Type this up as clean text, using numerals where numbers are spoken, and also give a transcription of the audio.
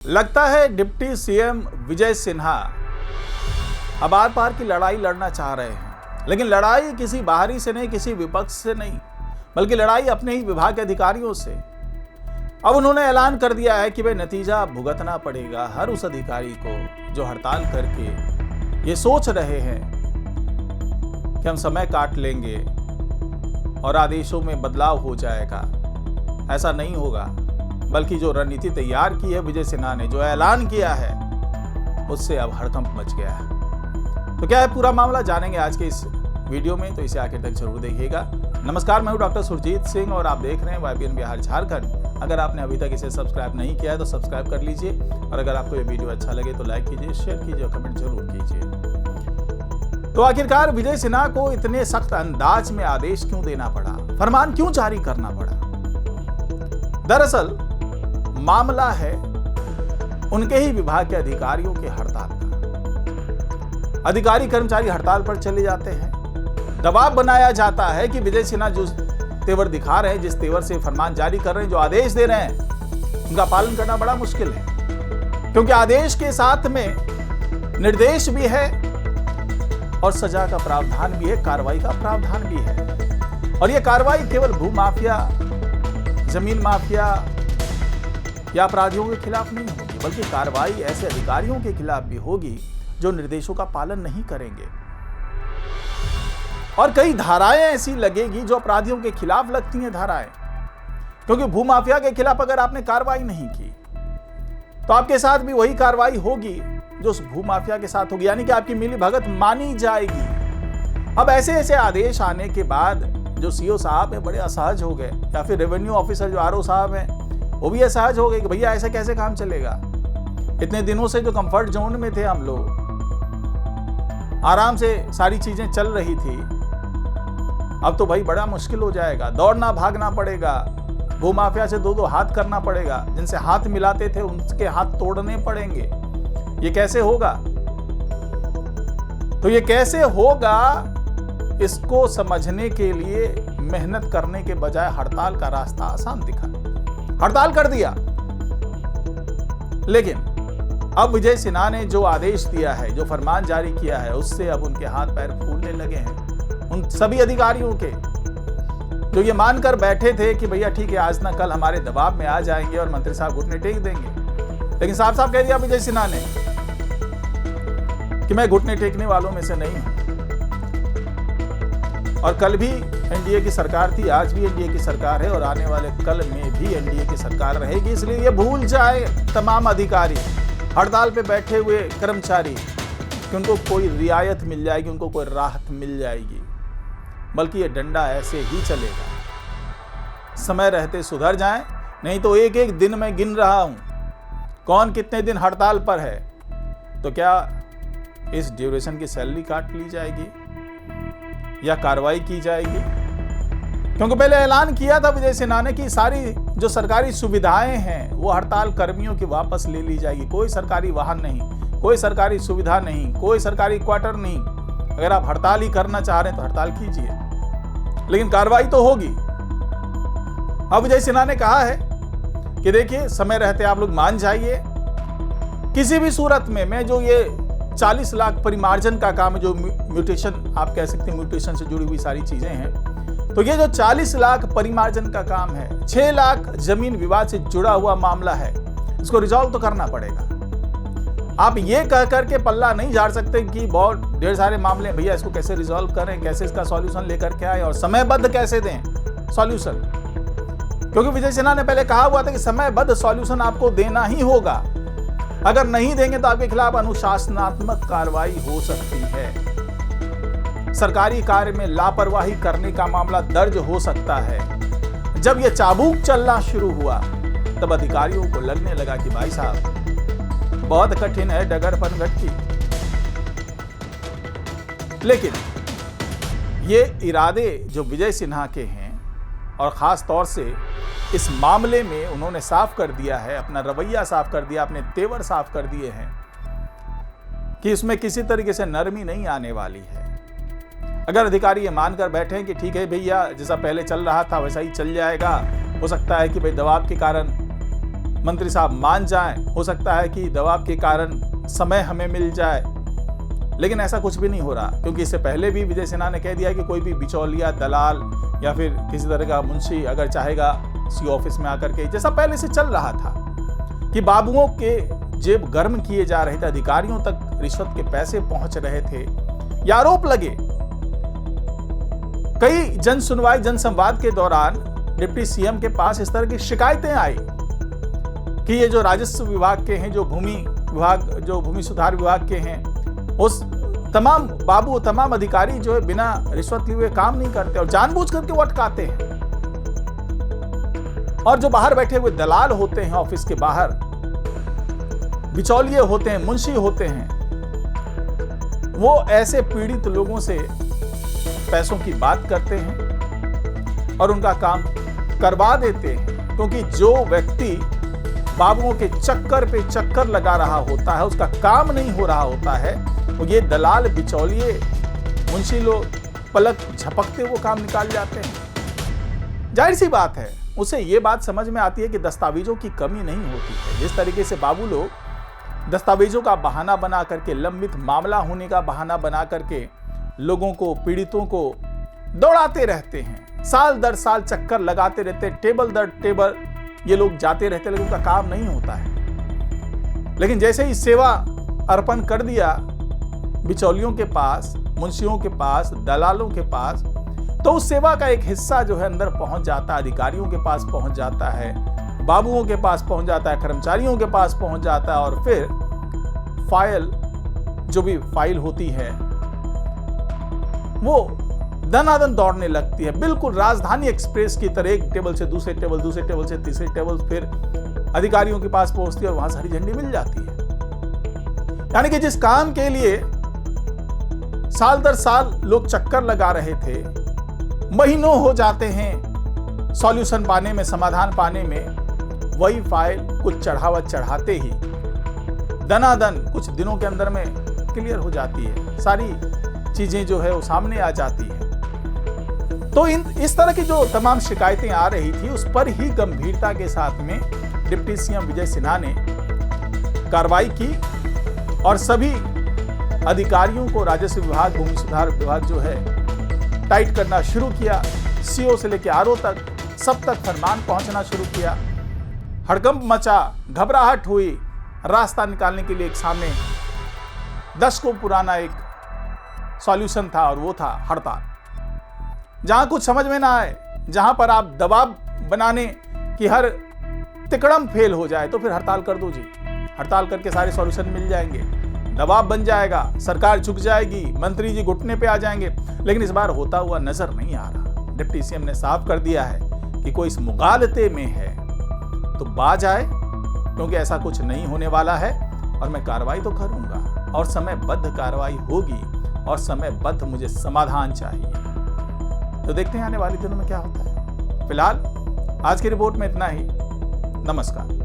लगता है deputy CM Vijay Sinha अब आर पार की लड़ाई लड़ना चाह रहे हैं, लेकिन लड़ाई किसी बाहरी से नहीं, किसी विपक्ष से नहीं, बल्कि लड़ाई अपने ही विभाग के अधिकारियों से। अब उन्होंने ऐलान कर दिया है कि भाई नतीजा भुगतना पड़ेगा हर उस अधिकारी को जो हड़ताल करके ये सोच रहे हैं कि हम समय काट लेंगे और आदेशों में बदलाव हो जाएगा। ऐसा नहीं होगा, बल्कि जो रणनीति तैयार की है विजय सिन्हा ने, जो ऐलान किया है, उससे अब हड़कंप मच गया है। तो क्या है पूरा मामला, जानेंगे आज के इस वीडियो में, तो इसे आखिर तक जरूर देखिएगा। नमस्कार, मैं हूं डॉक्टर सुरजीत सिंह और आप देख रहे हैं YBN बिहार झारखंड। अगर आपने अभी तक इसे सब्सक्राइब नहीं किया है तो सब्सक्राइब कर लीजिए, और अगर आपको ये वीडियो अच्छा लगे तो लाइक कीजिए, शेयर कीजिए और कमेंट जरूर कीजिए। तो आखिरकार विजय सिन्हा को इतने सख्त अंदाज में आदेश क्यों देना पड़ा, फरमान क्यों जारी करना पड़ा? दरअसल मामला है उनके ही विभाग के अधिकारियों के हड़ताल का। अधिकारी कर्मचारी हड़ताल पर चले जाते हैं, दबाव बनाया जाता है कि विजय सिन्हा जो तेवर दिखा रहे हैं, जिस तेवर से फरमान जारी कर रहे हैं, जो आदेश दे रहे हैं, उनका पालन करना बड़ा मुश्किल है, क्योंकि आदेश के साथ में निर्देश भी है और सजा का प्रावधान भी है, कार्रवाई का प्रावधान भी है। और यह कार्रवाई केवल भू माफिया, जमीन माफिया या अपराधियों के खिलाफ नहीं होगी, बल्कि कार्रवाई ऐसे अधिकारियों के खिलाफ भी होगी जो निर्देशों का पालन नहीं करेंगे। और कई धाराएं ऐसी लगेगी जो अपराधियों के खिलाफ लगती हैं धाराएं, क्योंकि भूमाफिया के खिलाफ अगर आपने कार्रवाई नहीं की तो आपके साथ भी वही कार्रवाई होगी जो उस भूमाफिया के साथ होगी, यानी कि आपकी मिलीभगत मानी जाएगी। अब ऐसे ऐसे आदेश आने के बाद जो सीओ साहब है बड़े असहज हो गए, या फिर रेवेन्यू ऑफिसर जो आरओ साहब हैं वो भी असहज हो गए कि भैया ऐसे कैसे काम चलेगा। इतने दिनों से जो कंफर्ट जोन में थे हम लोग, आराम से सारी चीजें चल रही थी, अब तो भाई बड़ा मुश्किल हो जाएगा। दौड़ना भागना पड़ेगा, भूमाफिया से दो हाथ करना पड़ेगा, जिनसे हाथ मिलाते थे उनके हाथ तोड़ने पड़ेंगे। ये कैसे होगा? तो ये कैसे होगा, इसको समझने के लिए मेहनत करने के बजाय हड़ताल का रास्ता आसान दिखा। हड़ताल कर दिया, लेकिन अब विजय सिन्हा ने जो आदेश दिया है, जो फरमान जारी किया है, उससे अब उनके हाथ पैर फूलने लगे हैं। उन सभी अधिकारियों के जो ये मानकर बैठे थे कि भैया ठीक है, आज ना कल हमारे दबाव में आ जाएंगे और मंत्री साहब घुटने टेक देंगे, लेकिन साफ साफ कह दिया विजय सिन्हा ने कि मैं घुटने टेकने वालों में से नहीं हूं। और कल भी एनडीए की सरकार थी, आज भी एनडीए की सरकार है और आने वाले कल में भी एनडीए की सरकार रहेगी। इसलिए ये भूल जाए तमाम अधिकारी, हड़ताल पे बैठे हुए कर्मचारी, कि उनको कोई रियायत मिल जाएगी, उनको कोई राहत मिल जाएगी, बल्कि ये डंडा ऐसे ही चलेगा। समय रहते सुधर जाएं, नहीं तो एक एक दिन मैं गिन रहा हूं कौन कितने दिन हड़ताल पर है, तो क्या इस ड्यूरेशन की सैलरी काट ली जाएगी या कार्रवाई की जाएगी? क्योंकि पहले ऐलान किया था विजय सिन्हा ने कि सारी जो सरकारी सुविधाएं हैं वो हड़ताल कर्मियों की वापस ले ली जाएगी। कोई सरकारी वाहन नहीं, कोई सरकारी सुविधा नहीं, कोई सरकारी क्वार्टर नहीं। अगर आप हड़ताल ही करना चाह रहे हैं तो हड़ताल कीजिए, लेकिन कार्रवाई तो होगी। अब विजय सिन्हा ने कहा है कि देखिए, समय रहते आप लोग मान जाइए, किसी भी सूरत में मैं जो ये 40 लाख परिमार्जन का काम है, जो म्यूटेशन आप कह सकते हैं, म्यूटेशन से जुड़ी हुई सारी चीजें हैं, तो ये जो 40 लाख परिमार्जन का काम है, 6 लाख जमीन विवाद से जुड़ा हुआ मामला है, इसको रिजॉल्व तो करना पड़ेगा। आप ये कह करके पल्ला नहीं झाड़ सकते कि बहुत ढेर सारे मामले, भैया इसको कैसे रिजॉल्व करें, कैसे इसका सॉल्यूशन लेकर के आए और समयबद्ध कैसे दें सॉल्यूशन। क्योंकि विजय सिन्हा ने पहले कहा हुआ था कि समयबद्ध सॉल्यूशन आपको देना ही होगा, अगर नहीं देंगे तो आपके खिलाफ अनुशासनात्मक कार्रवाई हो सकती है, सरकारी कार्य में लापरवाही करने का मामला दर्ज हो सकता है। जब यह चाबुक चलना शुरू हुआ तब अधिकारियों को लगने लगा कि भाई साहब बहुत कठिन है डगर पनघट की। लेकिन ये इरादे जो विजय सिन्हा के हैं, और खास तौर से इस मामले में उन्होंने साफ कर दिया है, अपना रवैया साफ कर दिया, अपने तेवर साफ कर दिए हैं कि इसमें किसी तरीके से नरमी नहीं आने वाली है। अगर अधिकारी ये मानकर बैठे हैं कि ठीक है भैया, जैसा पहले चल रहा था वैसा ही चल जाएगा, हो सकता है कि भाई दबाव के कारण मंत्री साहब मान जाएं, हो सकता है कि दबाव के कारण समय हमें मिल जाए, लेकिन ऐसा कुछ भी नहीं हो रहा, क्योंकि इससे पहले भी विजय सिन्हा ने कह दिया कि कोई भी बिचौलिया, दलाल या फिर किसी तरह का मुंशी अगर चाहेगा सी ऑफिस में आकर के, जैसा पहले से चल रहा था कि बाबुओं के जेब गर्म किए जा रहे थे, अधिकारियों तक रिश्वत के पैसे पहुंच रहे थे, ये आरोप लगे। कई जन सुनवाई, जन संवाद के दौरान डिप्टी सीएम के पास इस तरह की शिकायतें आई कि ये जो राजस्व विभाग के हैं, जो भूमि सुधार विभाग के हैं, उस तमाम बाबू, तमाम अधिकारी जो है बिना रिश्वत लिए हुए काम नहीं करते और जानबूझ करके वो अटकाते हैं। और जो बाहर बैठे हुए दलाल होते हैं, ऑफिस के बाहर बिचौलिए होते हैं, मुंशी होते हैं, वो ऐसे पीड़ित लोगों से पैसों की बात करते हैं और उनका काम करवा देते हैं, क्योंकि जो व्यक्ति बाबुओं के चक्कर पे चक्कर लगा रहा होता है, उसका काम नहीं हो रहा होता है, तो ये दलाल, बिचौलिए, मुंशी लोग पलक झपकते वो काम निकाल जाते हैं। जाहिर सी बात है, उसे ये बात समझ में आती है कि दस्तावेजों की कमी नहीं होती है। जिस तरीके से बाबू लोग दस्तावेजों का बहाना बना करके, लंबित मामला होने का बहाना बना करके लोगों को, पीड़ितों को दौड़ाते रहते हैं, साल दर साल चक्कर लगाते रहते हैं, टेबल दर टेबल ये लोग जाते रहते हैं, लेकिन उनका काम नहीं होता है। लेकिन जैसे ही सेवा अर्पण कर दिया बिचौलियों के पास, मुंशियों के पास, दलालों के पास, तो उस सेवा का एक हिस्सा जो है अंदर पहुंच जाता है, अधिकारियों के पास पहुंच जाता है, बाबुओं के पास पहुंच जाता है, कर्मचारियों के पास पहुंच जाता है, और फिर फाइल, जो भी फाइल होती है, वो दनादन दौड़ने लगती है, बिल्कुल राजधानी एक्सप्रेस की तरह, एक टेबल से दूसरे टेबल, दूसरे टेबल से तीसरे टेबल, फिर अधिकारियों के पास पहुंचती है और वहां से हरी झंडी मिल जाती है। यानी कि जिस काम के लिए साल दर साल लोग चक्कर लगा रहे थे, महीनों हो जाते हैं सॉल्यूशन पाने में, समाधान पाने में, वही फाइल कुछ चढ़ावत चढ़ाते ही दनादन कुछ दिनों के अंदर में क्लियर हो जाती है, सारी चीजें जो है वो सामने आ जाती है। तो इस तरह की जो तमाम शिकायतें आ रही थी, उस पर ही गंभीरता के साथ में डिप्टी सीएम विजय सिन्हा ने कार्रवाई की और सभी अधिकारियों को, राजस्व विभाग, भूमि सुधार विभाग जो है, टाइट करना शुरू किया। सीओ से लेकर आरओ तक, सब तक फरमान पहुंचना शुरू किया। हड़कंप मचा, घबराहट हुई, रास्ता निकालने के लिए एक सामने दशकों पुराना एक सॉल्यूशन था, और वो था हड़ताल। जहां कुछ समझ में ना आए, जहां पर आप दबाव बनाने की हर तिकड़म फेल हो जाए, तो फिर हड़ताल कर दो जी। हड़ताल करके सारे सॉल्यूशन मिल जाएंगे, दबाव बन जाएगा, सरकार झुक जाएगी, मंत्री जी घुटने पे आ जाएंगे। लेकिन इस बार होता हुआ नजर नहीं आ रहा। डिप्टी सीएम ने साफ कर दिया है कि कोई इस मुगालते में है तो बाज आए, क्योंकि ऐसा कुछ नहीं होने वाला है और मैं कार्रवाई तो करूंगा, और समयबद्ध कार्रवाई होगी, और समयबद्ध मुझे समाधान चाहिए। तो देखते हैं आने वाले दिनों में क्या होता है। फिलहाल आज की रिपोर्ट में इतना ही। नमस्कार।